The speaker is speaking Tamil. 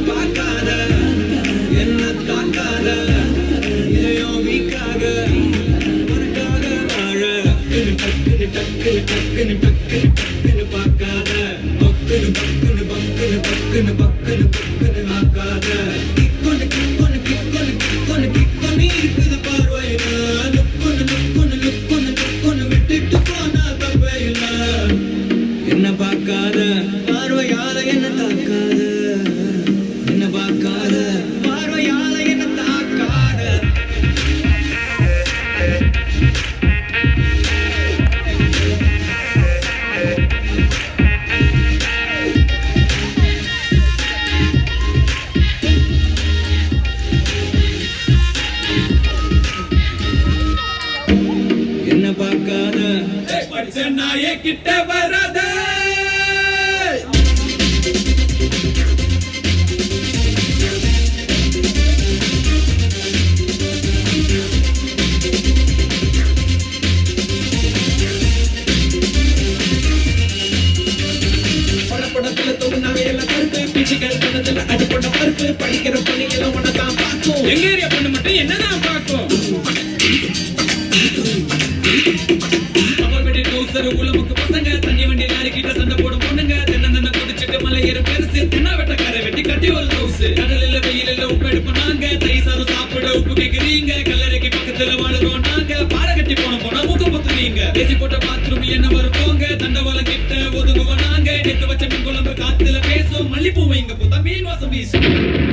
பார்க்காத என்ன தாக்காத இதயம் வீக்காக உனக்காக வாழ டக்குனு டக்குனு டக்குனு டக்குனு டக்குனு பார்க்காத பக்குனு பக்குனு பக்குனு பக்குனு பக்குனு பக்குனு ஆக்காத கிக்கொன்னு கிக்கொன்னு கிக்கொன்னு கிக்கொன்னு கிக்கொன்னு இருக்குது பார்வையில லுக்கொன்னு லுக்கொன்னு லுக்கொன்னு லுக்கொன்னு விட்டுட்டு போனா தப்பே இல்ல என்ன பார்க்காத பார்வையால என்ன தாக்காத என்ன பார்க்காத பார்வையால என்ன தாக்காத என்ன பார்க்காத படிச்ச நாயே கிட்ட வராத படத்துல தோணுனாவே எல்லாம் கருப்பு பிச்சுக்கள் பண்ணதுல அடிப்பட்ட பருப்பு படிக்கிற பொண்ணுங்களும் உனதான் பார்க்கும் எங்க ஏரியா பொண்ணு மட்டும் என்னதான் பார்க்கும் உலமுக்கு பசங்க தண்ணி வண்டி லாரி கிட்ட சண்டை போடும் பொண்ணுங்க தென்ன குடிச்சிட்டு மலை ஏற பெருசு தென்ன வெட்டக்கார வெட்டி கட்டி ஒரு தோசு கடலில் வெயிலில் உப்பு எடுப்போம் தை சாதம் சாப்பிட உப்பு கேக்குறீங்க கல்லறைக்கு பக்கத்துல வாழுறோம் நாங்க பாட கட்டி போனா மூக்க பத்துறீங்க பேசி போட்ட பாத்ரூம் என்ன வரும் போங்க தண்டவாளம் கிட்ட ஒதுங்குவோம் நாங்க நேத்து வச்ச மீன் குழம்பு காத்துல பேசும் மல்லிப்பூ வைங்க போத்தா மீன் வாசம் வீசும்